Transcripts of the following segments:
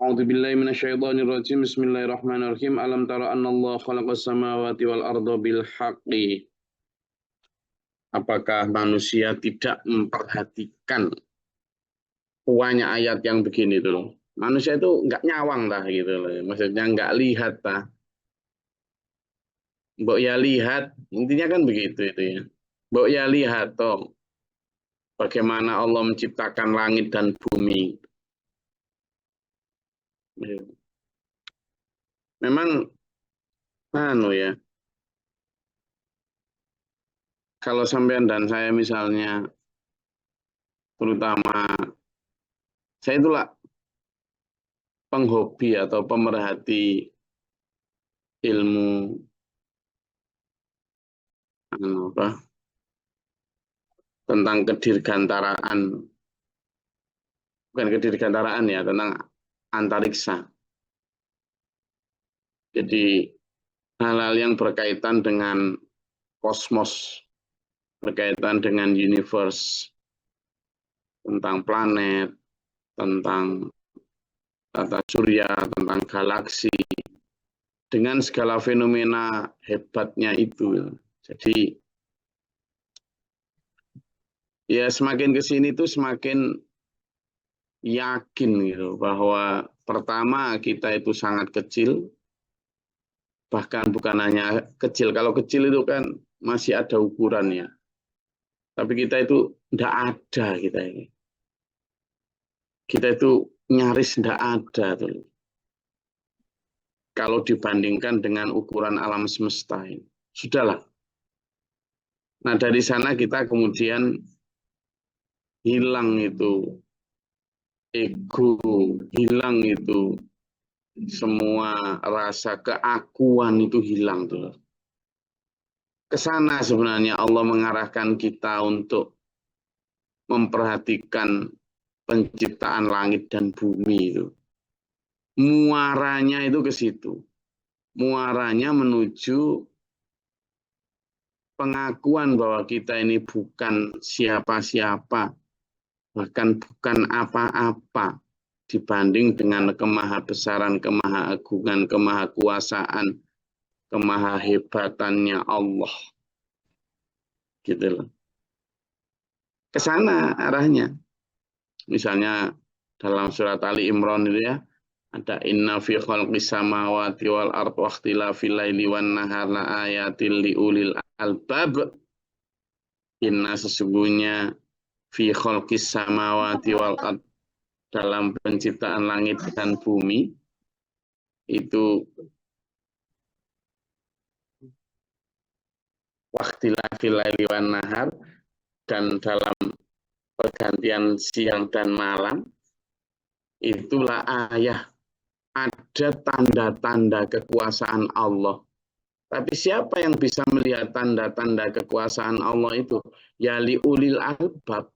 A'udzubillahi minasyaitonirrajim. Bismillahirrahmanirrahim. Alam tara annallaha khalaqas samawati wal arda bil haqqi. Apakah manusia tidak memperhatikan banyak ayat yang begini itu loh. Manusia itu nggak nyawang lah gitu loh. Maksudnya nggak lihat lah. Mbok ya lihat, intinya kan begitu itu ya. Mbok ya lihat toh bagaimana Allah menciptakan langit dan bumi. Memang ya, kalau sampean dan saya misalnya, terutama saya itulah penghobi atau pemerhati ilmu tentang kedirgantaraan, bukan kedirgantaraan ya, tentang antariksa. Jadi hal-hal yang berkaitan dengan kosmos, berkaitan dengan universe, tentang planet, tentang tata surya, tentang galaksi, dengan segala fenomena hebatnya itu. Jadi ya semakin ke sini tuh semakin yakin gitu bahwa pertama kita itu sangat kecil, bahkan bukan hanya kecil. Kalau kecil itu kan masih ada ukurannya. Tapi kita itu tidak ada kita ini. Kita itu nyaris tidak ada tuh. Kalau dibandingkan dengan ukuran alam semesta ini. Sudahlah. Nah dari sana kita kemudian hilang itu ego, hilang itu semua rasa keakuan itu hilang tuh. Kesana sebenarnya Allah mengarahkan kita untuk memperhatikan penciptaan langit dan bumi itu. Muaranya itu ke situ. Muaranya menuju pengakuan bahwa kita ini bukan siapa-siapa, bahkan bukan apa-apa dibanding dengan kemahabesaran, kemahaagungan, kemahakuasaan, kemahahebatannya Allah. Gitu loh. Ke sana arahnya. Misalnya dalam surat Ali Imran itu ya, ada inna fi khalqis samawati wal ardi wa ikhtilafil laili wan nahar la ayatil liulil albab. Inna sesungguhnya fi khalqis samawati wal ardi, dalam penciptaan langit dan bumi itu waqtilafil laili wan nahar, dan dalam pergantian siang dan malam, itulah ayat, ada tanda-tanda kekuasaan Allah. Tapi siapa yang bisa melihat tanda-tanda kekuasaan Allah itu? Ya liulil albab.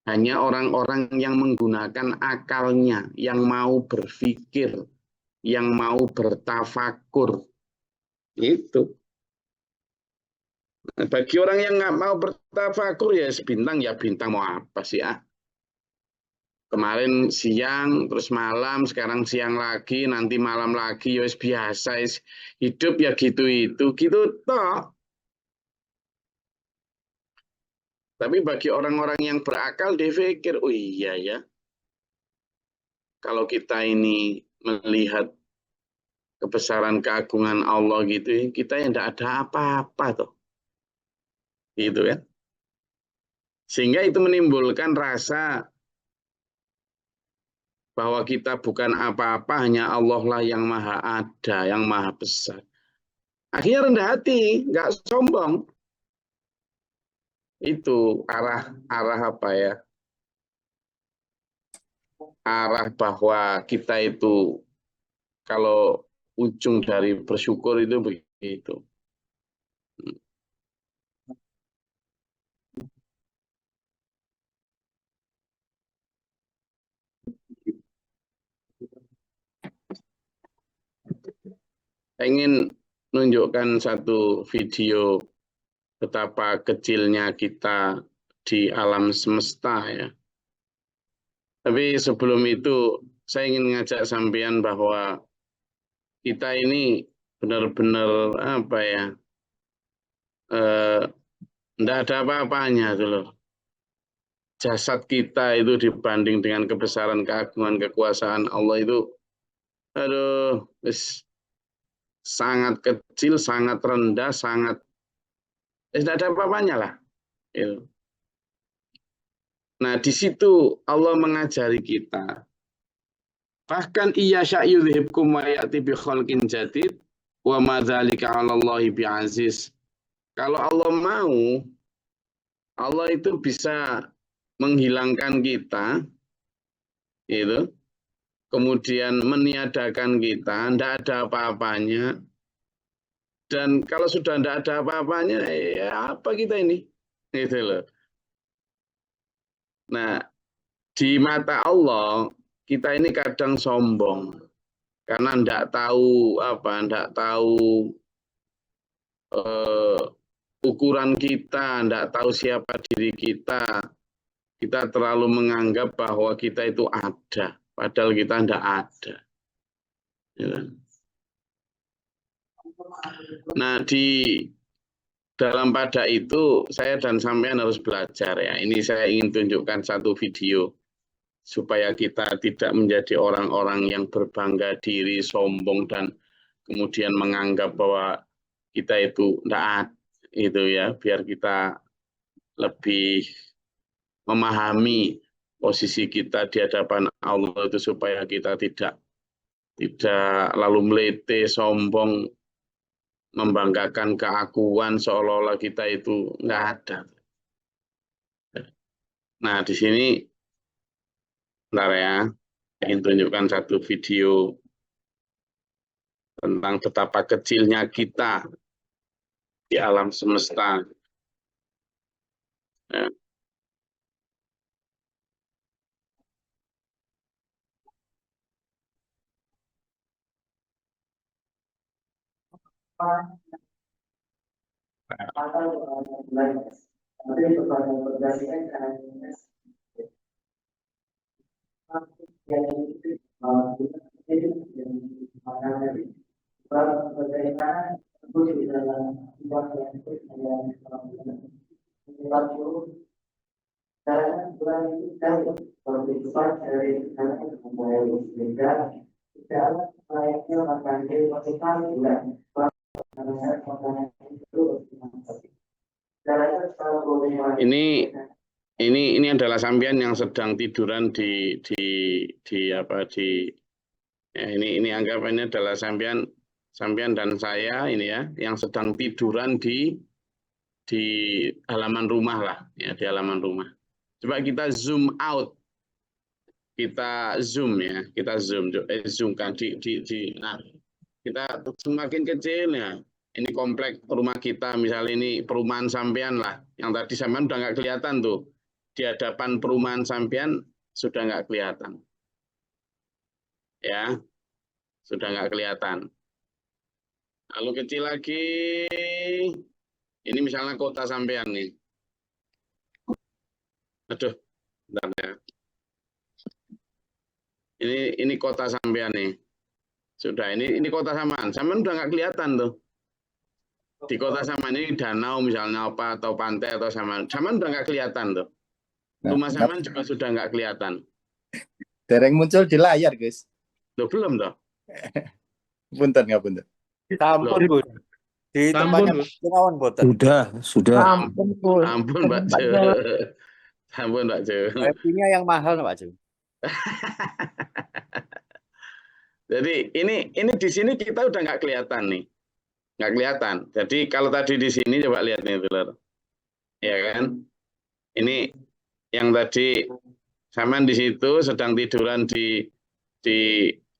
Hanya orang-orang yang menggunakan akalnya, yang mau berpikir, yang mau bertafakur. Itu. Bagi orang yang nggak mau bertafakur ya bintang mau apa sih ah? Kemarin siang, terus malam, sekarang siang lagi, nanti malam lagi, ya biasa, hidup ya gitu toh. Tapi bagi orang-orang yang berakal, dia pikir, oh iya ya, kalau kita ini melihat kebesaran keagungan Allah gitu, kita yang tidak ada apa-apa toh, gitu ya. Sehingga itu menimbulkan rasa bahwa kita bukan apa-apa, hanya Allah lah yang maha ada, yang maha besar. Akhirnya rendah hati, nggak sombong. Itu arah apa ya? Arah bahwa kita itu kalau ujung dari bersyukur itu begitu. Ingin menunjukkan satu video betapa kecilnya kita di alam semesta ya. Tapi sebelum itu saya ingin mengajak sampean bahwa kita ini benar-benar apa ya, enggak ada apa-apanya itu loh. Jasad kita itu dibanding dengan kebesaran keagungan kekuasaan Allah itu, aduh, sangat kecil, sangat rendah, sangat tidak ada apa-apanya lah. Gitu. Nah, di situ Allah mengajari kita. Bahkan iya sya'yudhibkum wa ya'ti bi khalqin jadid wa ma dzalika 'ala Allahi bi'aziz. Kalau Allah mau, Allah itu bisa menghilangkan kita, itu, kemudian meniadakan kita, tidak ada apa-apanya. Dan kalau sudah tidak ada apa-apanya, ya apa kita ini? Gitu loh. Nah, di mata Allah, kita ini kadang sombong. Karena tidak tahu tidak tahu ukuran kita, tidak tahu siapa diri kita. Kita terlalu menganggap bahwa kita itu ada, padahal kita tidak ada. Ya. Nah, di dalam pada itu saya dan sampean harus belajar ya. Ini saya ingin tunjukkan satu video supaya kita tidak menjadi orang-orang yang berbangga diri, sombong dan kemudian menganggap bahwa kita itu tidak ada, itu ya, biar kita lebih memahami posisi kita di hadapan Allah itu supaya kita tidak lalu melete, sombong, membanggakan keakuan seolah-olah kita itu nggak ada. Nah, di sini, bentar ya, saya ingin tunjukkan satu video tentang betapa kecilnya kita di alam semesta. Ya. Ini adalah sampean yang sedang tiduran di apa di ya, ini anggapannya adalah sampean dan saya ini ya yang sedang tiduran di halaman rumah lah ya, di halaman rumah. Coba kita zoom out. Kita zoom ya, kita zoomkan nah, kita semakin kecil ya. Ini komplek rumah kita, misalnya ini perumahan sampean lah. Yang tadi sampean udah nggak kelihatan tuh. Di hadapan perumahan sampean sudah nggak kelihatan. Ya, sudah nggak kelihatan. Lalu kecil lagi, ini misalnya kota sampean nih. Aduh, bentar ya. Ini kota sampean nih. Sudah, ini kota Saman. Saman udah nggak kelihatan tuh. Di kota Saman ini danau misalnya apa, atau pantai, atau Saman. Saman udah nggak kelihatan tuh. Rumah Saman juga sudah nggak kelihatan. Dereng muncul di layar, guys. Loh, belum toh? Punten nggak punten? Sampun, Bu. Di tempatnya Gunawan, boten. Sudah. Ampun, Pak Jo. Ampun, Pak Jo. Wifi-nya yang mahal, Pak Jo. Jadi ini di sini kita udah nggak kelihatan nih, nggak kelihatan. Jadi kalau tadi di sini coba lihat nih, Dulur. Ya kan? Ini yang tadi Saman di situ sedang tiduran di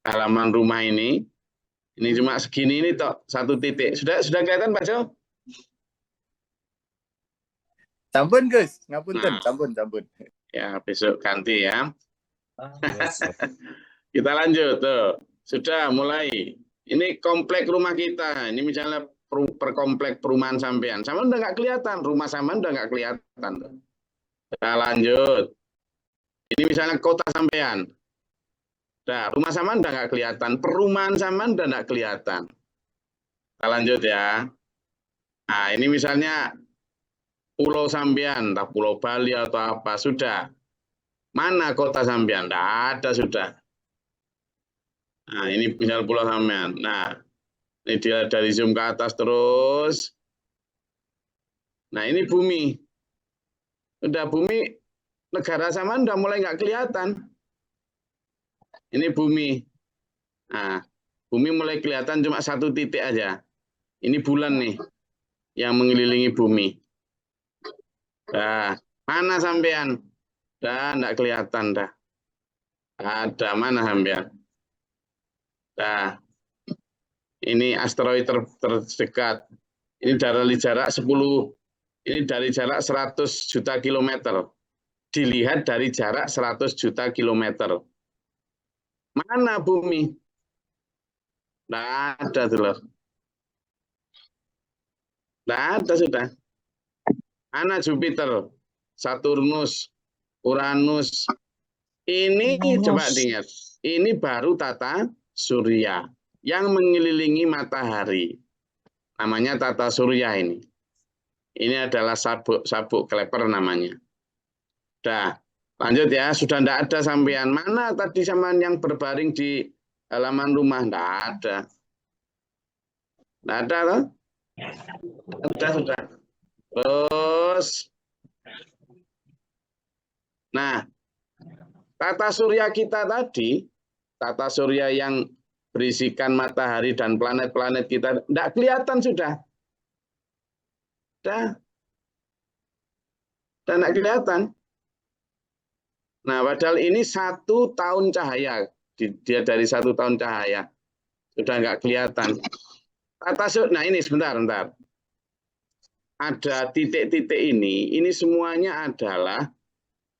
halaman rumah ini. Ini cuma segini ini toh, satu titik. Sudah kelihatan, Pak Jo? Sampun, Gus. Ngapunten, Nah. sampun. Ya, besok ganti ya. Kita lanjut tuh. Sudah mulai. Ini komplek rumah kita. Ini misalnya per komplek perumahan sampean. Sama udah nggak kelihatan. Rumah sama udah nggak kelihatan. Kita lanjut. Ini misalnya kota sampean. Nah, rumah sampean udah nggak kelihatan, perumahan sampean udah nggak kelihatan. Kita lanjut ya. Nah, ini misalnya pulau sampean, entah Pulau Bali atau apa, sudah. Mana kota sampean? Nggak ada sudah. Nah, ini misal pulau sampean. Nah, ini dia dari zoom ke atas terus. Nah, ini bumi. Udah bumi, negara sampean udah mulai nggak kelihatan. Ini bumi. Nah, bumi mulai kelihatan cuma satu titik aja. Ini bulan nih yang mengelilingi bumi. Nah, mana sampean? Dah, enggak kelihatan dah. Ada mana sampean? Nah, ini asteroid terdekat. Ini dari jarak 10, ini dari jarak 100 juta kilometer. Dilihat dari jarak 100 juta kilometer. Mana bumi? Nah, ada dulu. Nah, ada sudah. Mana Jupiter, Saturnus, Uranus. Ini coba diingat. Ini baru tata surya yang mengelilingi matahari. Namanya tata surya ini. Ini adalah sabuk kleper namanya. Dah, lanjut ya. Sudah tidak ada sampean. Mana tadi sampean yang berbaring di halaman rumah? Tidak ada. Tidak ada loh. Sudah. Terus. Nah, tata surya kita tadi, tata surya yang berisikan matahari dan planet-planet kita, tidak kelihatan sudah. Dan tidak kelihatan. Nah, padahal ini 1 tahun cahaya. Dia dari 1 tahun cahaya. Sudah nggak kelihatan. Nah ini sebentar. Ada titik-titik ini semuanya adalah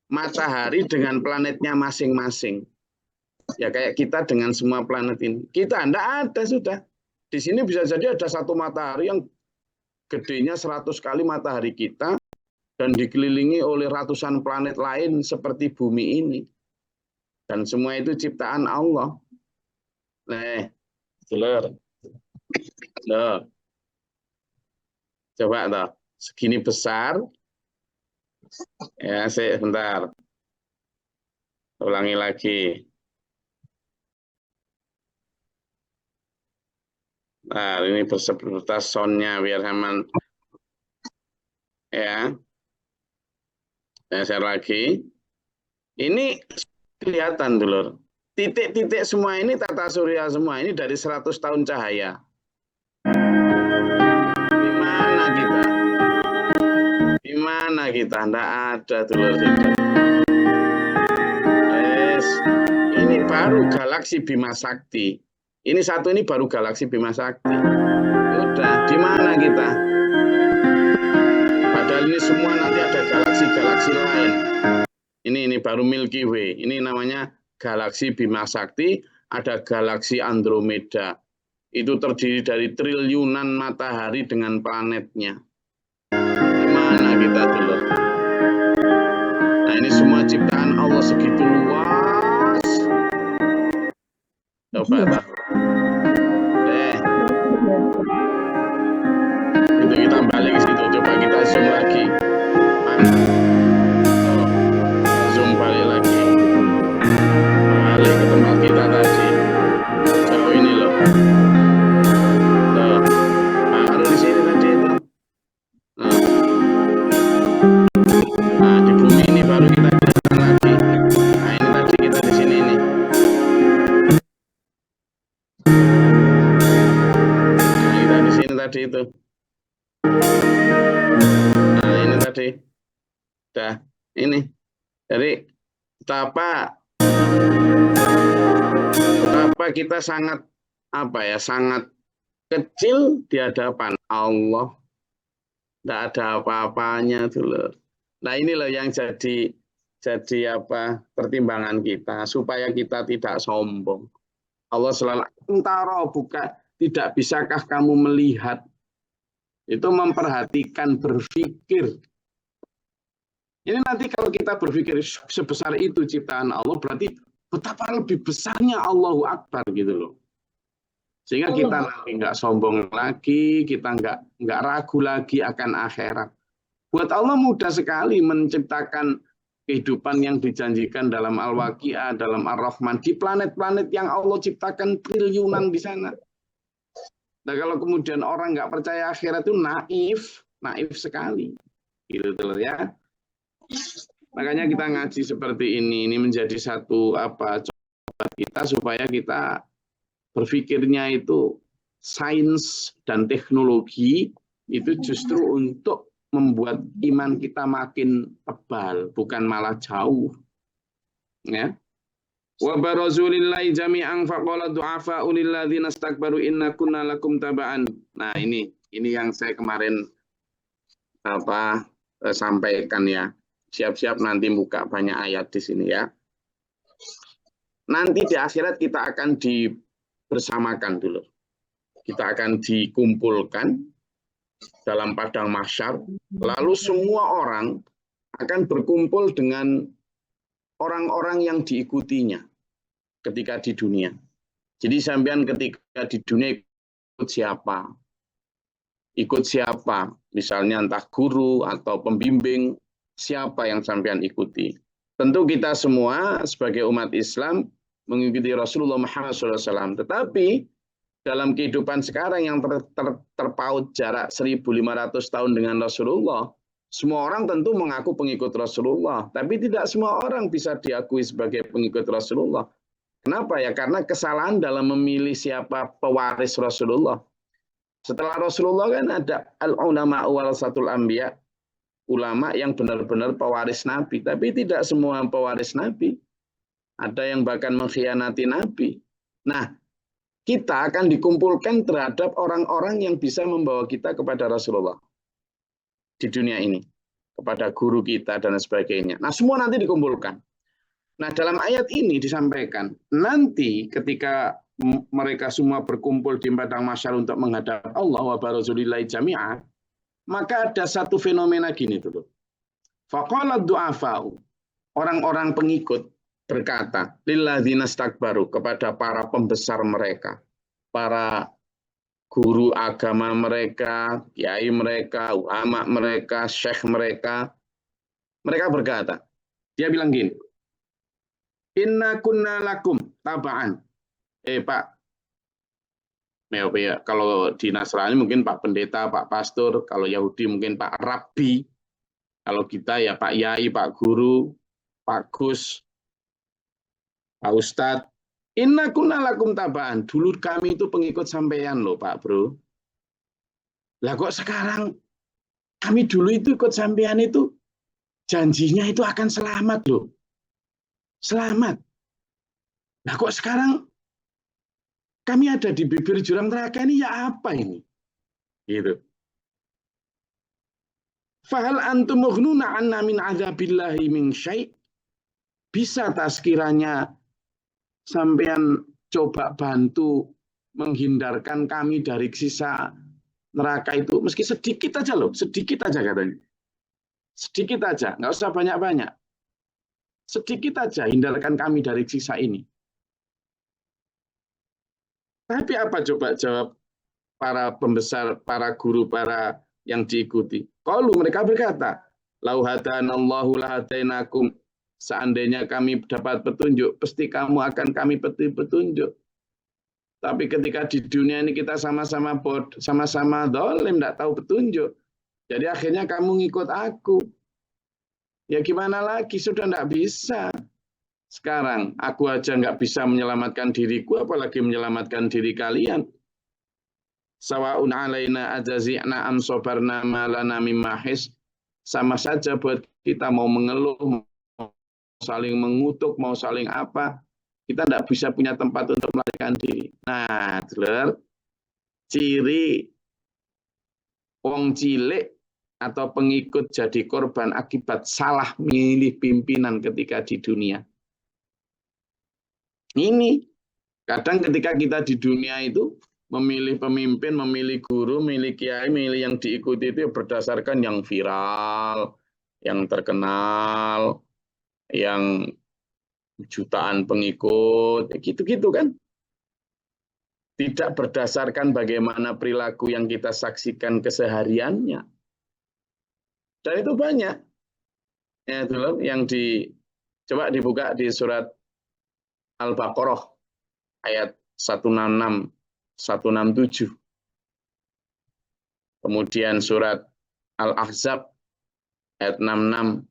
matahari dengan planetnya masing-masing. Ya kayak kita dengan semua planet ini. Kita enggak ada sudah. Di sini bisa jadi ada satu matahari yang gedenya 100 kali matahari kita dan dikelilingi oleh ratusan planet lain seperti bumi ini. Dan semua itu ciptaan Allah. Nah, jelas. Loh. Coba toh, segini besar. Ya, sebentar. Ulangi lagi. Nah, ini beserta soundnya biar aman. Ya. Saya share lagi. Ini kelihatan dulu. Titik-titik semua ini tata surya semua ini dari 100 tahun cahaya. Di mana kita? Di mana kita? Nggak ada dulu. Yes. Ini baru galaksi Bima Sakti. Ini satu ini baru galaksi Bima Sakti. Udah, di mana kita? Padahal ini semua nanti ada galaksi-galaksi lain. Ini baru Milky Way. Ini namanya galaksi Bima Sakti. Ada galaksi Andromeda. Itu terdiri dari triliunan matahari dengan planetnya. Di mana kita dulu? Nah ini semua ciptaan Allah segitu luas. Coba tak. Itu kita balik ke situ. Coba kita zoom lagi. Zoom balik lagi. Balik ke tempat kita tadi. Jauh ini loh. Tuh. Baru di sini tadi itu. Nah, di bumi ini baru kita kelihatan lagi. Nah, ini tadi kita di sini nih. Nah, kita di sini tadi itu. Nah, ini tadi. Udah, ini. Jadi, betapa kita sangat sangat kecil di hadapan Allah. Tidak ada apa-apanya dulu. Nah, ini loh yang jadi pertimbangan kita supaya kita tidak sombong. Allah selalu tidak bisakah kamu melihat? Itu memperhatikan, berpikir. Ini nanti kalau kita berpikir sebesar itu ciptaan Allah, berarti betapa lebih besarnya Allahu Akbar gitu loh. Sehingga kita nanti nggak sombong lagi, kita nggak ragu lagi akan akhirat. Buat Allah mudah sekali menciptakan kehidupan yang dijanjikan dalam Al-Waqiah, dalam Ar-Rahman, di planet-planet yang Allah ciptakan triliunan di sana. Nah, kalau kemudian orang nggak percaya akhirat itu naif sekali, gitu ya. Makanya kita ngaji seperti ini menjadi satu coba kita supaya kita berpikirnya itu sains dan teknologi itu justru untuk membuat iman kita makin tebal, bukan malah jauh. Ya. Wa barazulillahi jami'an faqala du'afa'u lilladzina istakbaru inna kunna lakum taba'an. Nah, ini yang saya kemarin sampaikan ya. Siap-siap nanti buka banyak ayat di sini ya. Nanti di akhirat kita akan bersamakan dulu. Kita akan dikumpulkan dalam padang mahsyar, lalu semua orang akan berkumpul dengan orang-orang yang diikutinya ketika di dunia. Jadi sampean ketika di dunia ikut siapa? Ikut siapa? Misalnya entah guru atau pembimbing, siapa yang sampean ikuti? Tentu kita semua sebagai umat Islam mengikuti Rasulullah Muhammad SAW. Tetapi dalam kehidupan sekarang yang terpaut jarak 1.500 tahun dengan Rasulullah, semua orang tentu mengaku pengikut Rasulullah. Tapi tidak semua orang bisa diakui sebagai pengikut Rasulullah. Kenapa ya? Karena kesalahan dalam memilih siapa pewaris Rasulullah. Setelah Rasulullah kan ada al-ulama warasatul anbiya, ulama yang benar-benar pewaris Nabi. Tapi tidak semua pewaris Nabi. Ada yang bahkan mengkhianati Nabi. Nah, kita akan dikumpulkan terhadap orang-orang yang bisa membawa kita kepada Rasulullah di dunia ini, kepada guru kita dan sebagainya. Nah, semua nanti dikumpulkan. Nah, dalam ayat ini disampaikan, nanti ketika mereka semua berkumpul di padang mahsyar untuk menghadap Allah wa barazulillahi jami'ah, maka ada satu fenomena gini dulu. Faqala du'afa'u, orang-orang pengikut berkata, lilladzina istakbaru, kepada para pembesar mereka, para guru agama mereka, kiai mereka, ulama mereka, syekh mereka berkata, dia bilang gini, inna kunna lakum taba'an. Pak, ya, kalau di Nasrani mungkin Pak Pendeta, Pak Pastor, kalau Yahudi mungkin Pak Rabbi, kalau kita ya Pak Yai, Pak Guru, Pak Gus, Pak Ustadz, inna kunna lakum taba'an. Dulu kami itu pengikut sampean loh Pak Bro. Lah kok sekarang kami dulu itu ikut sampean itu janjinya itu akan selamat loh. Selamat. Nah kok sekarang kami ada di bibir jurang neraka ini ya apa ini? Gitu. Fahal antum mughnuna anna min adzabillahi min syai'? Bisa tak sekiranya sampean coba bantu menghindarkan kami dari sisa neraka itu, meski sedikit aja loh, sedikit aja katanya. Sedikit aja, nggak usah banyak-banyak. Sedikit aja hindarkan kami dari sisa ini. Tapi apa coba jawab para pembesar, para guru, para yang diikuti? Qalu, mereka berkata, lau hadanallahu lahadainakum. Seandainya kami dapat petunjuk, pasti kamu akan kami petunjuk. Tapi ketika di dunia ini kita sama-sama sama-sama dolim, tidak tahu petunjuk. Jadi akhirnya kamu ngikut aku. Ya gimana lagi, sudah tidak bisa. Sekarang aku aja nggak bisa menyelamatkan diriku, apalagi menyelamatkan diri kalian. Sawa'un alaina ajazi'na am sabarna ma lana mim mahis. Sama saja buat kita mau mengeluh, mau saling mengutuk, mau saling apa, kita tidak bisa punya tempat untuk melarikan diri. Nah, dulur, ciri wong cilik atau pengikut jadi korban akibat salah memilih pimpinan ketika di dunia. Ini kadang ketika kita di dunia itu memilih pemimpin, memilih guru, memilih kiai, memilih yang diikuti itu berdasarkan yang viral, yang terkenal, yang jutaan pengikut, gitu-gitu kan. Tidak berdasarkan bagaimana perilaku yang kita saksikan kesehariannya. Dan itu banyak. Ya, itu loh, yang coba dibuka di surat Al-Baqarah ayat 166, 167. Kemudian surat Al-Ahzab ayat 66,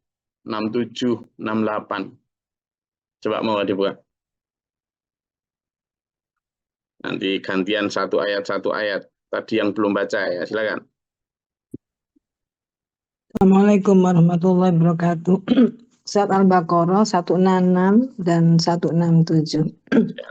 67, 68. Coba mau dibuka. Nanti gantian satu ayat. Tadi yang belum baca ya, silakan. Assalamualaikum warahmatullahi wabarakatuh. Surat Al-Baqarah 166 dan 167. Ya,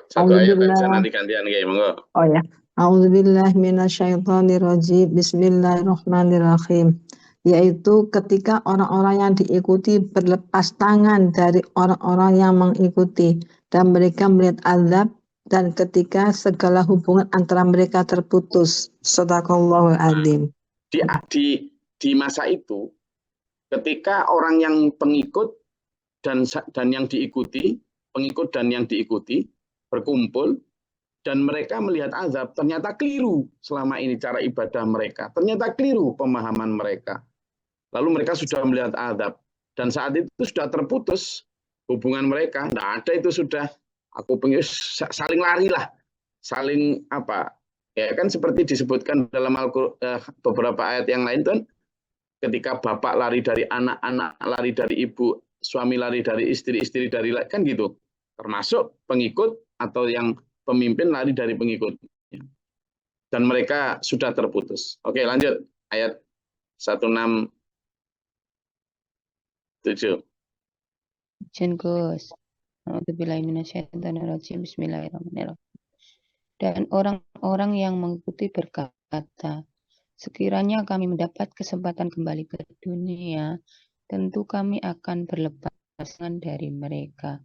satu ayat aja, nanti gantian kayak monggo. Oh ya. A'udzubillahi minasyaitonirrajim. Bismillahirrahmanirrahim. Yaitu ketika orang-orang yang diikuti berlepas tangan dari orang-orang yang mengikuti dan mereka melihat azab, dan ketika segala hubungan antara mereka terputus. Shadaqallahul adzim. Di masa itu, ketika orang yang pengikut dan yang diikuti, pengikut dan yang diikuti berkumpul, dan mereka melihat azab, ternyata keliru selama ini cara ibadah mereka, ternyata keliru pemahaman mereka. Lalu mereka sudah melihat azab, dan saat itu sudah terputus hubungan mereka, tidak ada itu sudah, aku pengen saling lari lah, saling apa, ya kan seperti disebutkan dalam beberapa ayat yang lain kan, ketika bapak lari dari anak, anak lari dari ibu, suami lari dari istri, istri dari kan gitu. Termasuk pengikut atau yang pemimpin lari dari pengikut. Dan mereka sudah terputus. Oke, lanjut ayat 167. Gus. Bismillahirrahmanirrahim. Dan orang-orang yang mengikuti berkata, sekiranya kami mendapat kesempatan kembali ke dunia, tentu kami akan berlepas tangan dari mereka,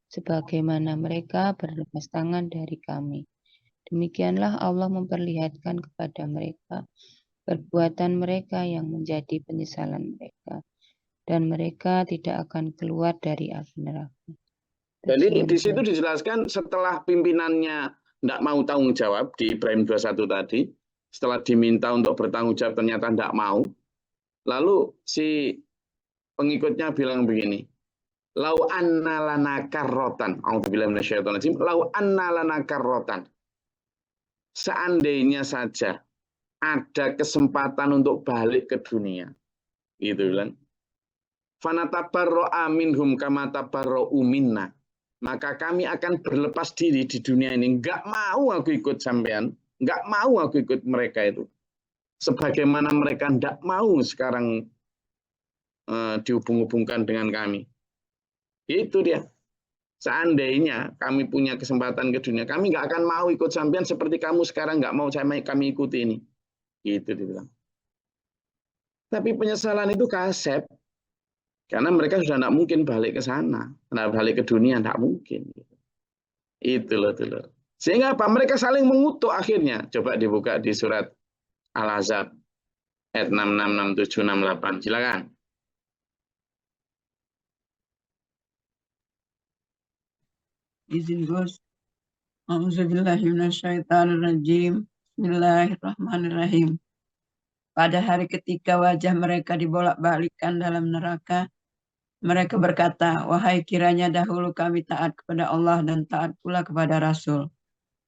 sebagaimana mereka berlepas tangan dari kami. Demikianlah Allah memperlihatkan kepada mereka perbuatan mereka yang menjadi penyesalan mereka, dan mereka tidak akan keluar dari api neraka. Jadi di situ dijelaskan setelah pimpinannya tidak mau tanggung jawab di Ibrahim 21 tadi, setelah diminta untuk bertanggung jawab ternyata tidak mau, lalu si pengikutnya bilang begini, lau anna lana karrotan, a'udzubillahi minasyaitonir rajim, lau anna lana karrotan, seandainya saja ada kesempatan untuk balik ke dunia, gitu bilang, fanatabarro'a minhum kama tabarro'u minna, maka kami akan berlepas diri di dunia ini. Enggak mau aku ikut sampean, enggak mau aku ikut mereka itu. Sebagaimana mereka enggak mau sekarang dihubung-hubungkan dengan kami. Itu dia. Seandainya kami punya kesempatan ke dunia, kami enggak akan mau ikut sampean seperti kamu sekarang enggak mau kami ikuti ini. Gitu dibilang. Tapi penyesalan itu kasep. Karena mereka sudah tidak mungkin balik ke sana. Nah, balik ke dunia tidak mungkin. Itu loh. Sehingga apa? Mereka saling mengutuk akhirnya. Coba dibuka di surat Al-Ahzab ayat 66, 67, 68. Silakan. Izin Gus. A'udzubillahi minasyaitonirrajim. Bismillahirrahmanirrahim. Pada hari ketika wajah mereka dibolak-balikkan dalam neraka, mereka berkata, wahai kiranya dahulu kami taat kepada Allah dan taat pula kepada Rasul.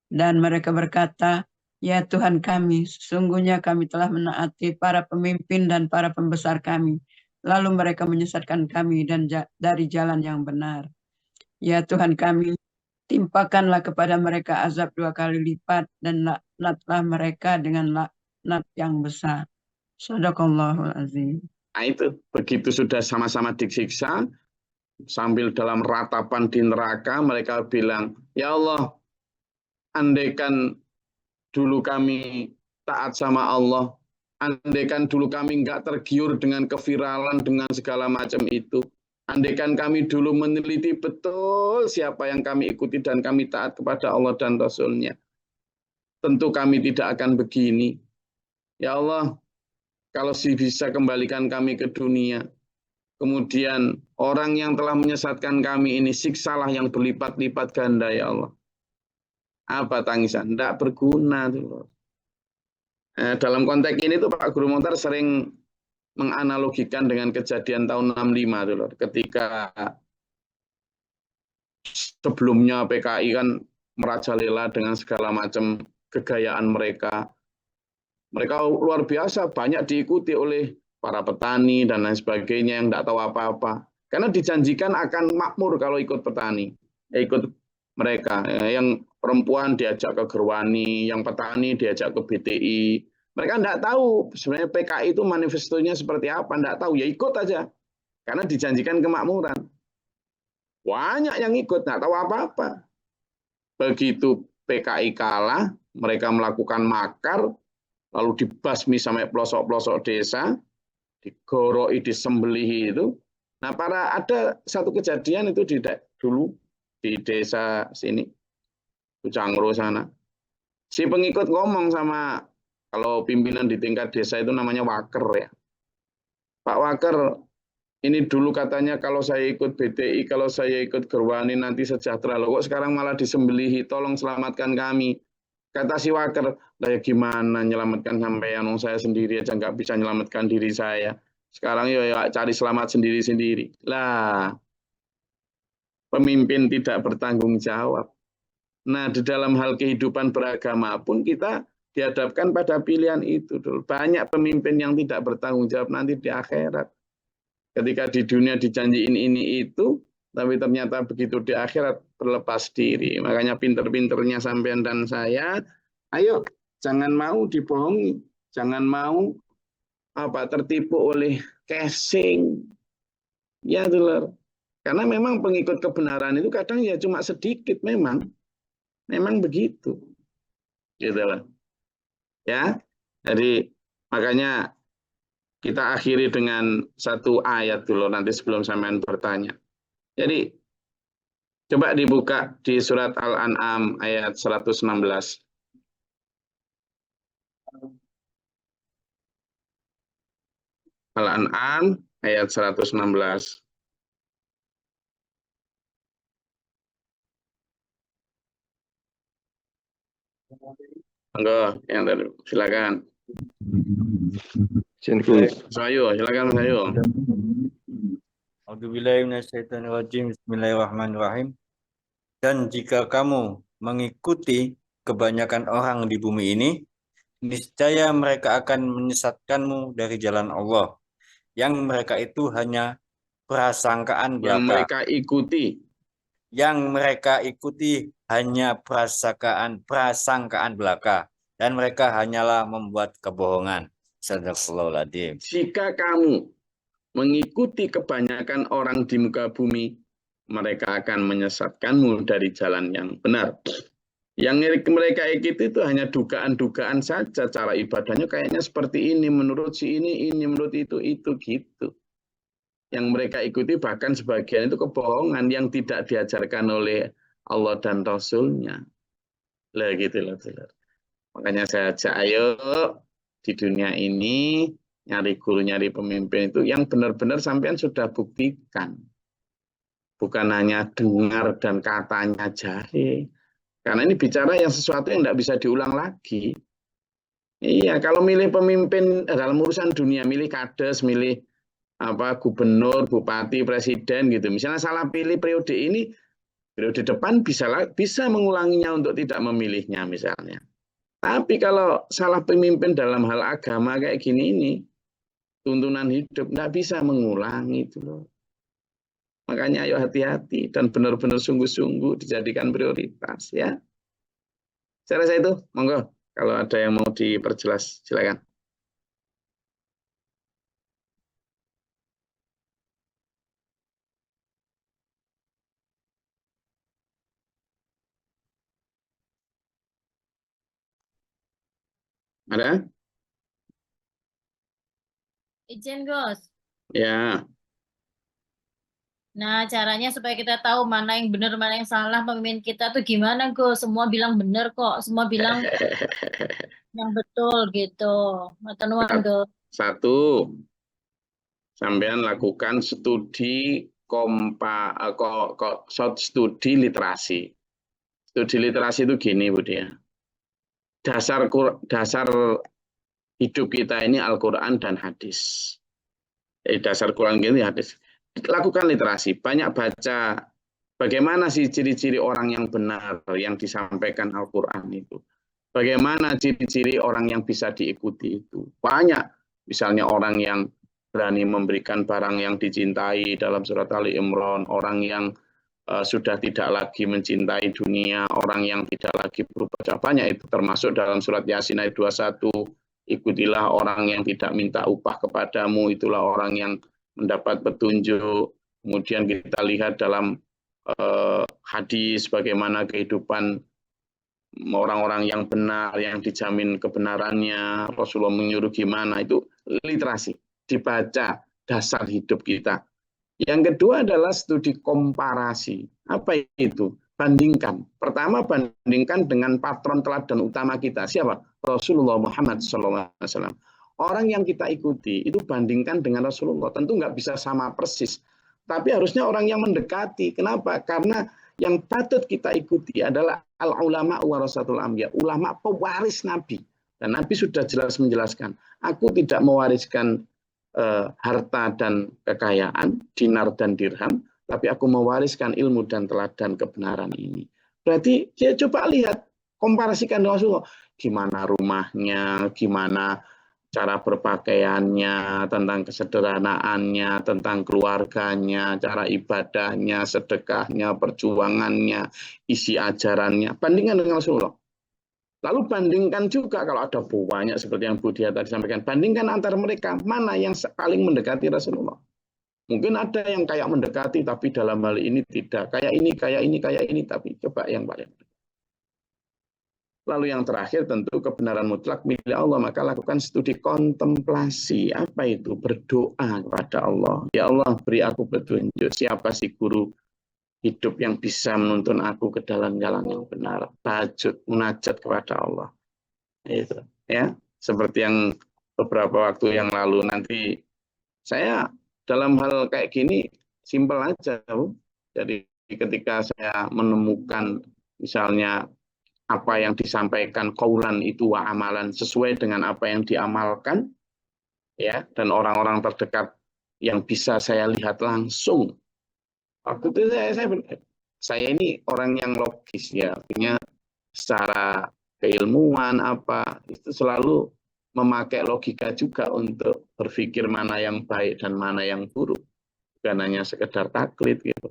Dan mereka berkata, ya Tuhan kami, sesungguhnya kami telah menaati para pemimpin dan para pembesar kami. Lalu mereka menyesatkan kami dan dari jalan yang benar. Ya Tuhan kami, timpakanlah kepada mereka azab 2 kali lipat dan laknatlah mereka dengan laknat yang besar. Shadaqallahul azim. Nah itu, begitu sudah sama-sama disiksa, sambil dalam ratapan di neraka, mereka bilang, ya Allah, andaikan dulu kami taat sama Allah, andaikan dulu kami nggak tergiur dengan keviralan, dengan segala macam itu, andaikan kami dulu meneliti betul siapa yang kami ikuti dan kami taat kepada Allah dan Rasul-Nya, tentu kami tidak akan begini. Ya Allah, kalau bisa kembalikan kami ke dunia, Kemudian orang yang telah menyesatkan kami ini siksalah yang berlipat-lipat ganda ya Allah. Apa tangisan? Tidak berguna. Dalam konteks ini tuh Pak Guru Montar sering menganalogikan dengan kejadian tahun 65 tuh, ketika sebelumnya PKI kan merajalela dengan segala macam kegayaan mereka. Mereka luar biasa, banyak diikuti oleh para petani dan lain sebagainya yang tidak tahu apa-apa. Karena dijanjikan akan makmur kalau ikut petani, ikut mereka. Yang perempuan diajak ke Gerwani, yang petani diajak ke BTI. Mereka tidak tahu sebenarnya PKI itu manifestonya seperti apa, tidak tahu, ya ikut aja. Karena dijanjikan kemakmuran. Banyak yang ikut, tidak tahu apa-apa. Begitu PKI kalah, mereka melakukan makar, lalu dibasmi sampai pelosok-pelosok desa, digoroi, disembelihi itu. Nah, ada satu kejadian itu dulu di desa sini, Cangro sana. Si pengikut ngomong sama, kalau pimpinan di tingkat desa itu namanya Waker ya. Pak Waker, ini dulu katanya kalau saya ikut BTI, kalau saya ikut Gerwani nanti sejahtera. Loh, kok sekarang malah disembelihi, tolong selamatkan kami. Kata si Waker, ya gimana nyelamatkan sampean, saya sendiri aja nggak bisa nyelamatkan diri saya. Sekarang ya cari selamat sendiri-sendiri. Lah, pemimpin tidak bertanggung jawab. Nah, di dalam hal kehidupan beragama pun kita dihadapkan pada pilihan itu. Banyak pemimpin yang tidak bertanggung jawab nanti di akhirat. Ketika di dunia dijanjiin ini itu, tapi ternyata begitu di akhirat berlepas diri. Makanya pinter-pinternya sampean dan saya, ayo jangan mau dibohongi, jangan mau tertipu oleh casing. Ya, Dulur. Karena memang pengikut kebenaran itu kadang ya cuma sedikit memang begitu. Gitu loh. Ya. Jadi makanya kita akhiri dengan satu ayat dulu nanti sebelum sampean bertanya. Jadi coba dibuka di surat Al-An'am ayat 116. Al-An'am ayat 116. Monggo, yang tadi silakan. Sayo, silakan Mas Sayo. Bismillahirrahmanirrahim. Dan jika kamu mengikuti kebanyakan orang di bumi ini, niscaya mereka akan menyesatkanmu dari jalan Allah. Yang mereka itu hanya prasangkaan belaka. Yang mereka ikuti hanya prasangkaan belaka. Dan mereka hanyalah membuat kebohongan. Sadaqallahul-adzim. Jika kamu mengikuti kebanyakan orang di muka bumi, mereka akan menyesatkanmu dari jalan yang benar. Yang mereka ikuti itu hanya dugaan-dugaan saja, cara ibadahnya kayaknya seperti ini, menurut si ini, menurut itu gitu. Yang mereka ikuti bahkan sebagian itu kebohongan yang tidak diajarkan oleh Allah dan Rasul-Nya. Lah gitu loh. Makanya saya ajak, ayo di dunia ini nyari guru, nyari pemimpin itu yang benar-benar sampean sudah buktikan. Bukan hanya dengar dan katanya jahe. Karena ini bicara yang sesuatu yang tidak bisa diulang lagi. Iya, kalau milih pemimpin dalam urusan dunia, milih kades, milih gubernur, bupati, presiden gitu. Misalnya salah pilih periode ini, periode depan bisa mengulanginya untuk tidak memilihnya misalnya. Tapi kalau salah pemimpin dalam hal agama kayak gini ini, tuntunan hidup nggak bisa mengulangi itu loh. Makanya ayo hati-hati dan benar-benar sungguh-sungguh dijadikan prioritas ya. Saya rasa itu, monggo kalau ada yang mau diperjelas silakan. Ada? Izin, Gus. Ya. Nah, caranya supaya kita tahu mana yang benar, mana yang salah pemimpin kita tuh gimana, Gus? Semua bilang benar kok. Semua bilang yang betul gitu. Matur nuwun, Gus. Satu, sampean lakukan studi studi literasi. Studi literasi itu gini, Bu Dia. Dasar hidup kita ini Al-Quran dan hadis. Jadi dasar Quran gini hadis. Lakukan literasi, banyak baca bagaimana sih ciri-ciri orang yang benar yang disampaikan Al-Quran itu. Bagaimana ciri-ciri orang yang bisa diikuti itu. Banyak, misalnya orang yang berani memberikan barang yang dicintai dalam surat Ali Imran, orang yang sudah tidak lagi mencintai dunia, orang yang tidak lagi berubah. Banyak itu termasuk dalam surat Yasin ayat 21. Ikutilah orang yang tidak minta upah kepadamu, itulah orang yang mendapat petunjuk. Kemudian kita lihat dalam hadis bagaimana kehidupan orang-orang yang benar, yang dijamin kebenarannya, Rasulullah menyuruh gimana, itu literasi, dibaca dasar hidup kita. Yang kedua adalah studi komparasi. Apa itu? Bandingkan. Pertama, bandingkan dengan patron teladan utama kita. Siapa? Rasulullah Muhammad SAW. Orang yang kita ikuti itu bandingkan dengan Rasulullah. Tentu nggak bisa sama persis. Tapi harusnya orang yang mendekati. Kenapa? Karena yang patut kita ikuti adalah al-ulama warasatul anbiya. Ulama pewaris Nabi. Dan Nabi sudah jelas menjelaskan. Aku tidak mewariskan harta dan kekayaan, dinar dan dirham, tapi aku mewariskan ilmu dan teladan kebenaran ini. Berarti dia coba lihat, komparasikan dengan Rasulullah. Gimana rumahnya, gimana cara berpakaiannya, tentang kesederhanaannya, tentang keluarganya, cara ibadahnya, sedekahnya, perjuangannya, isi ajarannya. Bandingkan dengan Rasulullah. Lalu bandingkan juga kalau ada banyak seperti yang Bu Dia tadi sampaikan, bandingkan antara mereka mana yang paling mendekati Rasulullah. Mungkin ada yang kayak mendekati tapi dalam hal ini tidak, kayak ini, tapi coba yang paling. Lalu yang terakhir tentu kebenaran mutlak milik Allah, maka lakukan studi kontemplasi. Apa itu? Berdoa kepada Allah. Ya Allah, beri aku petunjuk, siapa sih guru hidup yang bisa menuntun aku ke dalam jalan yang benar. Tahajud, munajat kepada Allah. Itu, ya. Seperti yang beberapa waktu yang lalu, nanti saya dalam hal kayak gini simpel aja, Bu. Jadi ketika saya menemukan misalnya apa yang disampaikan qaulan itu wa amalan sesuai dengan apa yang diamalkan, ya, dan orang-orang terdekat yang bisa saya lihat langsung. Waktu itu saya ini orang yang logis, ya, artinya secara keilmuan apa itu selalu memakai logika juga untuk berpikir mana yang baik dan mana yang buruk, bukan hanya sekedar taklid gitu.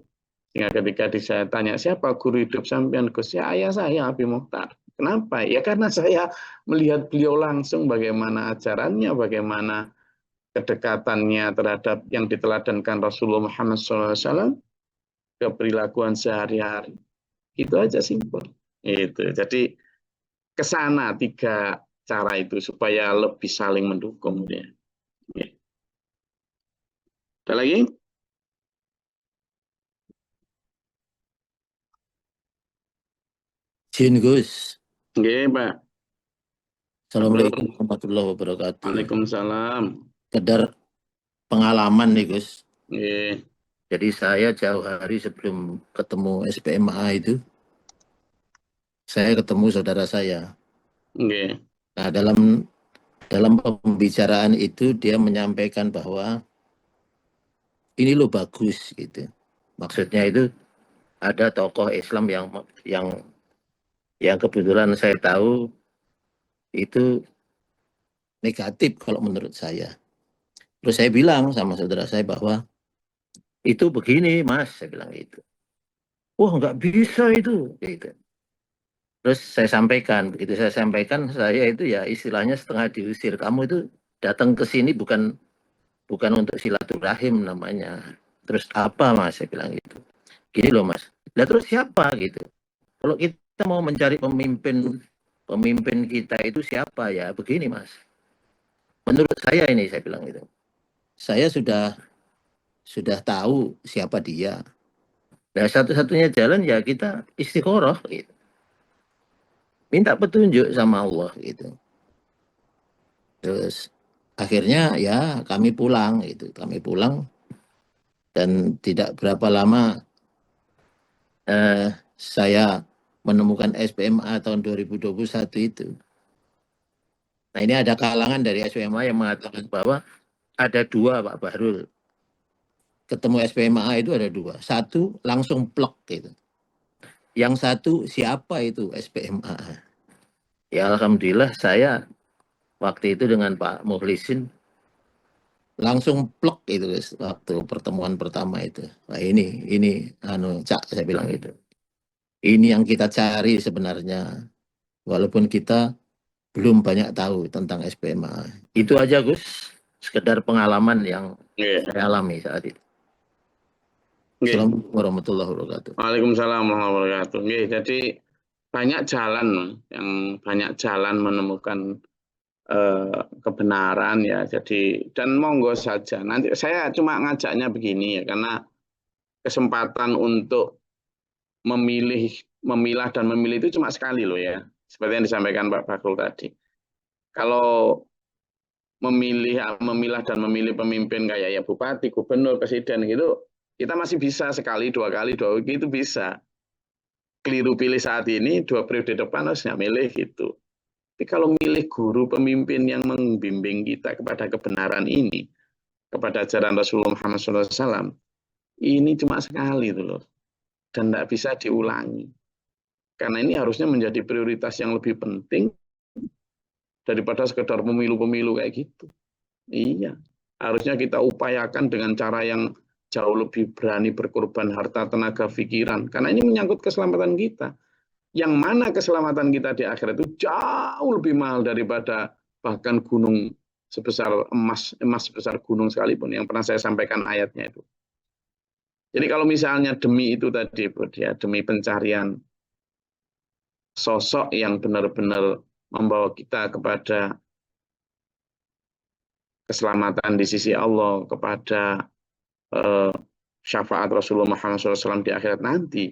Sehingga ketika saya tanya siapa guru hidup sampean, Gus, ya ayah saya Habib Mokhtar. Kenapa? Ya karena saya melihat beliau langsung bagaimana ajarannya, bagaimana kedekatannya terhadap yang diteladankan Rasulullah Muhammad SAW, keperilakuan sehari-hari. Itu aja simpel. Itu. Jadi kesana 3 cara itu supaya lebih saling mendukung. Ya. Ada lagi? Jin Gus. Oke, Pak. Assalamualaikum warahmatullahi wabarakatuh. Waalaikumsalam. Sekedar pengalaman nih Gus. Oke. Jadi saya jauh hari sebelum ketemu SPMA itu, saya ketemu saudara saya. Oke. Nah, dalam pembicaraan itu dia menyampaikan bahwa ini lo bagus gitu. Maksudnya itu ada tokoh Islam yang kebetulan saya tahu itu negatif kalau menurut saya. Terus saya bilang sama saudara saya bahwa itu begini Mas, saya bilang gitu. Wah nggak bisa itu, gitu. Terus saya sampaikan, begitu saya sampaikan, saya itu ya istilahnya setengah diusir. Kamu itu datang ke sini bukan untuk silaturahim namanya. Terus apa Mas, saya bilang gitu. Gini loh Mas, lah terus siapa gitu. Kalau kita mau mencari pemimpin kita itu siapa ya, begini Mas. Menurut saya ini, saya bilang gitu. Saya sudah tahu siapa dia. Nah, satu-satunya jalan ya kita istiqoroh gitu. Minta petunjuk sama Allah gitu. Terus akhirnya ya kami pulang gitu. Kami pulang dan tidak berapa lama saya menemukan SPMA tahun 2021 itu. Nah, ini ada kalangan dari SPMA yang mengatakan bahwa ada dua, Pak Bahrul. Ketemu SPMA itu ada dua. Satu langsung plek gitu. Yang satu siapa itu SPMA? Ya alhamdulillah saya waktu itu dengan Pak Mukhlisin langsung plek itu guys, waktu pertemuan pertama itu. Nah, ini Cak, saya bilang gitu. Ini yang kita cari sebenarnya. Walaupun kita belum banyak tahu tentang SPMA. Itu aja Gus, sekedar pengalaman yang saya alami saat itu. Assalamualaikum warahmatullahi wabarakatuh. Waalaikumsalam warahmatullahi wabarakatuh. Jadi banyak jalan menemukan kebenaran ya. Jadi dan monggo saja. Nanti saya cuma ngajaknya begini ya, karena kesempatan untuk memilah dan memilih itu cuma sekali loh ya. Seperti yang disampaikan Pak Bahrul tadi. Kalau memilah dan memilih pemimpin kayak ya bupati, gubernur, presiden gitu, kita masih bisa sekali, dua kali itu bisa. Keliru pilih saat ini, 2 periode depan harus nggak milih gitu. Tapi kalau milih guru pemimpin yang membimbing kita kepada kebenaran ini, kepada ajaran Rasulullah Muhammad SAW, ini cuma sekali itu loh, dan tidak bisa diulangi. Karena ini harusnya menjadi prioritas yang lebih penting daripada sekedar pemilu-pemilu kayak gitu. Iya, harusnya kita upayakan dengan cara yang jauh lebih berani berkorban harta, tenaga, pikiran. Karena ini menyangkut keselamatan kita. Yang mana keselamatan kita di akhirat itu jauh lebih mahal daripada bahkan gunung sebesar emas sebesar gunung sekalipun, yang pernah saya sampaikan ayatnya itu. Jadi kalau misalnya demi itu tadi, ya, demi pencarian sosok yang benar-benar membawa kita kepada keselamatan di sisi Allah, kepada syafaat Rasulullah Muhammad SAW di akhirat nanti,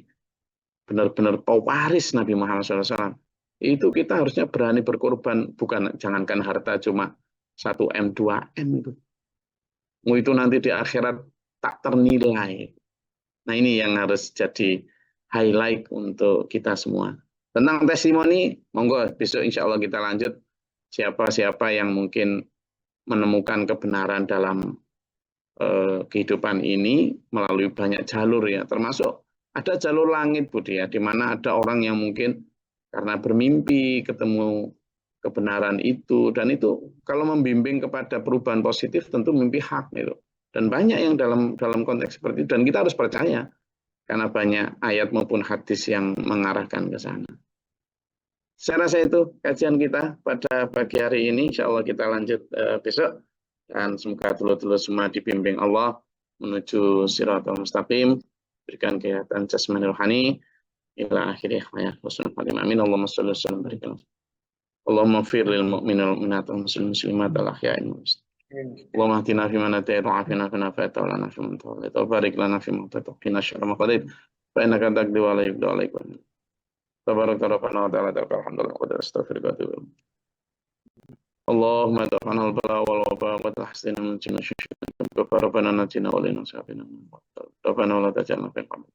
benar-benar pewaris Nabi Muhammad SAW, itu kita harusnya berani berkorban, bukan jangankan harta cuma 1M, 2M itu. Itu nanti di akhirat tak ternilai. Nah ini yang harus jadi highlight untuk kita semua. Tentang testimoni, monggo besok insya Allah kita lanjut. Siapa-siapa yang mungkin menemukan kebenaran dalam kehidupan ini melalui banyak jalur ya, termasuk ada jalur langit Budi ya, di mana ada orang yang mungkin karena bermimpi ketemu kebenaran itu, dan itu kalau membimbing kepada perubahan positif tentu mimpi hak itu. Dan banyak yang dalam konteks seperti itu, dan kita harus percaya karena banyak ayat maupun hadis yang mengarahkan ke sana. Saya rasa itu kajian kita pada pagi hari ini. Insya Allah kita lanjut besok. Dan semoga dulu-dulu semua dibimbing Allah menuju siratal mustaqim, berikan kehatan jasmani rohani ila akhirih hayat husnul khatimah. Amin. Allahumma shalli wa sallim barik. Allahumma ighfir lil mu'minina wal mu'minat wal muslimat al ahya'i wal amwat. Allahumma ahdina fi man hadayt wa afina fi man afayt wa lana fi man tawallayt wa barik lana fi ma atayt wa qina sharra ma qadayt fa innaka taqdi wa la yuqda alayka. Tabaraka rabbana wa ta'ala alhamdulillah wa astaghfiruka wa atubu ilaik. اللهم ادفعنا البلاء والوباء وتحسن من جنة الشيطان ربنا نجنا ولنا سابنا ربنا ولا تجعلنا في القبر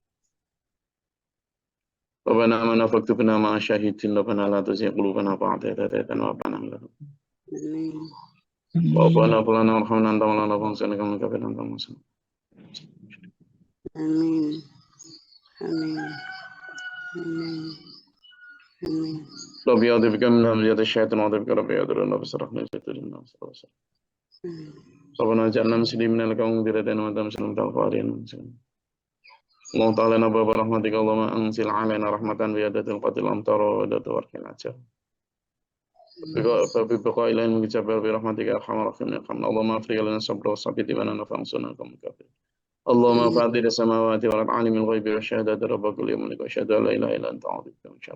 ربنا آمنا فاكتبنا مع الشاهدين ربنا لا تزغ قلوبنا بعد إذ هديتنا وهب لنا من لدنك ربنا هب لنا وارحمنا أنت مولانا فانصرنا على القوم الكافرين. آمين آمين آمين آمين. ربي أعوذ بك من همزات الشياطين وأعوذ بك ربي يحضرون بصرفنا يسدد الناس ربنا اجعلنا مسلمين لك ومنذرين وأنت مسلم القارئين. اللهم تعالى باب رحمتك اللهم أنزل علينا رحمة بيدة القتل الأمطار وبيدة ورق الأشجار ببقاء إلى المجابر برحمتك يا أرحم الراحمين. اللهم أفرغ لنا الصبر والصبر بنا فانصرنا القوم الكافرين. اللهم فاطر السماوات والأرض عالم الغيب والشهادة رب كل يوم لك وأشهد أن لا إله إلا أنت أعوذ بك من شر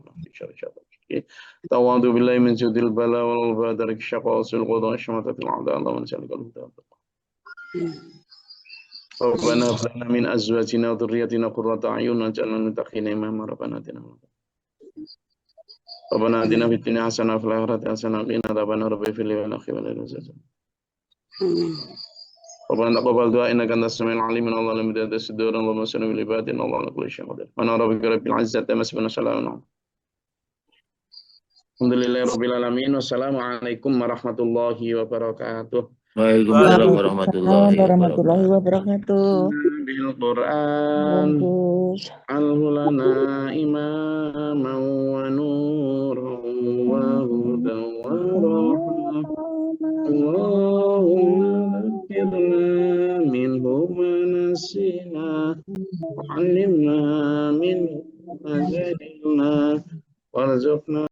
تعوذ بالله من جود البلاء والوباء درك الشقاء وسوء القضاء وشماتة الأعداء. اللهم نسألك الهدى ربنا هب لنا من أزواجنا وذريتنا قرة أعين واجعلنا للمتقين إماما. ربنا آتنا في الدنيا حسنة وفي الآخرة حسنة وقنا عذاب النار. رب اغفر لي ولأخي وللمسلمين. Amin. ربنا تقبل دعاء إنك أنت السميع العليم من الله لم يدد الصدور اللهم صل بالعباد إن الله على كل شيء قدير وأنا ربك رب العزة عما يصفون وسلام Alhamdulillah Alamin. Wassalamualaikum warahmatullahi wabarakatuh. Waalaikumsalam warahmatullahi warahmatullahi wabarakatuh. wabarakatuh. Bil Quran Bagus. alhulana imaman wa nuran wa hudan wa rahmah. Allahumma dzakirna minhu ma nasina wa 'allimna